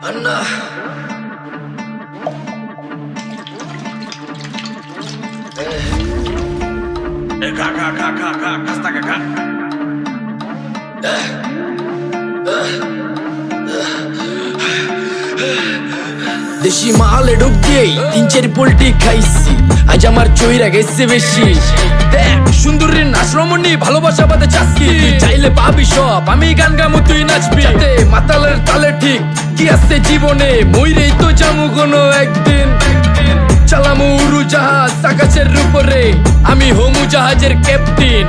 Anna. দেশি মালে ঢুক দিয়েই 3-4 পোল্টি খাইছি, আজ আমার চইরা গেছে বেশি। দেখ সুন্দরীর নাচ রমণী, ভালোবাসা বাদে চাচ্ছি, তুই চাইলে পাবি সব, আমি গান গামু তুই নাচবি। মাতালের তালে ঠিক কি আছে জীবনে, মইরেই তো যামু কোনো একদিন। চালামু উড়োজাহাজ আকাশের উপরে, আমি হমু জাহাজের ক্যাপ্টেন।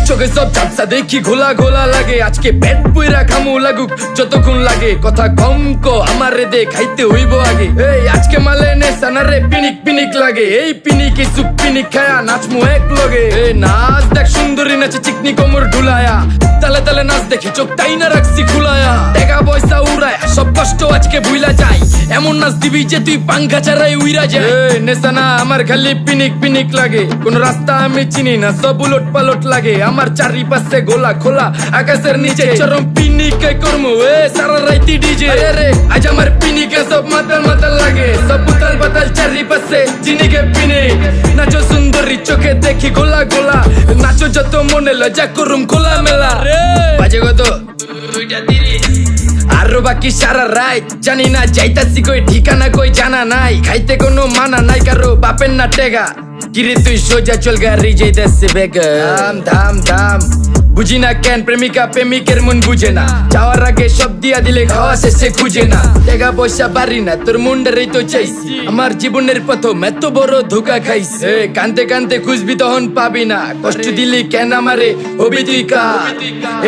চোখে সব ঝাপসা দেখি ঘোলা ঘোলা লাগে, আজকে পেট পুইরা খামু লাগুক যতক্ষণ লাগে। কথা কম কো আমারে দে খাইতে হইব আগে, এই আজকে মালে নেশা না রে পিনিক পিনিক লাগে। এই পিনিকে সুপ পিনিক খায়া নাচমু এক লগে। এই নাচ দেখ সুন্দরী নাচে চিকনি কোমর ঢুলায়া, তালে তালে নাচ দেখে চোখ তাই না রাখছি খুলায়া। টাকা পয়সা উড়ায় সব কষ্ট আজকে ভুইলা যাই, এমন নাচ দিবি যে তুই পাঙ্খা ছাড়াই উইরা যায়। নেশা না আমার খালি পিনিক পিনিক লাগে, কোন রাস্তা আমি চিনি না, সব উলট পালট লাগে। আমার চারিপাশে গোলা খোলা আকাশের নিচে, চরম পিনিকে করমু সারা রাইতি ডিজে। রে আজ আমার পিনিকে সব মাতাল মাতাল লাগে, সব উতাল পাতাল চারিপাশে চিনিকে পিনিক। নাচো সুন্দরী চোখে দেখি গোলা গোলা, নাচো যত মনে লজ্জা করুম খোলা মেলা। বাজে কত 2:30, আরো বাকি সারা রাত জানি না যাইতাছি কই, ঠিকানা কই জানা নাই, খাইতে কোনো মানা নাই কারো বাপের না টেগা। কিরে তুই সোজা চল গাড়ি যাইতাছে বেগা, ধাম ধাম ধাম। বুঝি না কেন প্রেমিকা প্রেমিকের মন বুঝে না, যাওয়ার আগে সব দিয়া দিলে খাওয়া শেষে খুঁজে না। টাকা পয়সা বাড়ি না তোর মুন্ডারেই তো চাইছি, আমার জীবনের প্রথম এত বড় ধোকা খাইছে। কানতে কানতে খুঁজবি তখন পাবি না, কষ্ট দিলি কেন আমারে হবি তুই কার।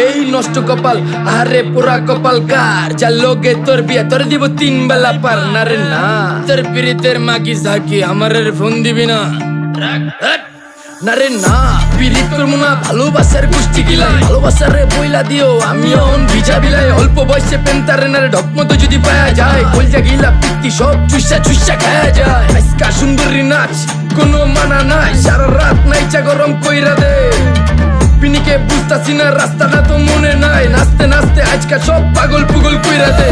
এই নষ্ট কপাল আরে পুরা কপাল কার, যার লোকে তোর বিয়া তোর দিব 3 বেলা পার। না রে না তোর পিরিতের মাগি ঝাঁকি আমারের ফোন দিবি না। না রে না পিরিত করবো না, ভালোবাসার গোষ্ঠী গিলাই, ভালোবাসার রে বইলা দিও আমিও ভিজা বিলাই। অল্প বয়সে পেন্তারে না রে ঢক মতো যদি পায়া যায়, কলজা গিলা পিত্তি সব চুষা চুষা খায়া যায়। আজকা সুন্দরী নাচ কোনো মানা নাই, সারা রাত নাইচা গরম কইরা দে। পিনিকে বুঝতাছি না রাস্তাটা তো মনে নাই, নাচতে নাচতে আজকা সব পাগল পুগল কইরা দে।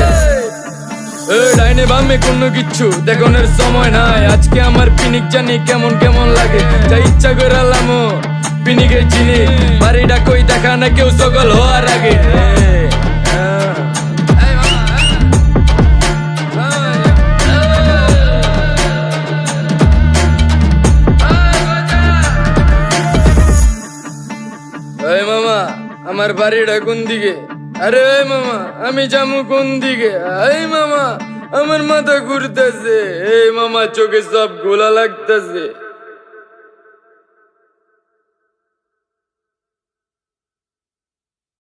ডাইনে বামে কোনো কিচ্ছু দেখনের সময় নাই, আজকে আমার পিনিক জানি কেমন কেমন লাগে। যা ইচ্ছা করে লামো পিনিকে চিনি, বাড়িটা কই দেখা না কেউ সকল হওয়ার আগে। মামা আমার বাড়িটা কোন দিকে? আরে মামা আমি যামু কোন দিকে? এই মামা আমার মাথা ঘুরতেছে, এই মামা চোখে সব গোলা লাগতেছে।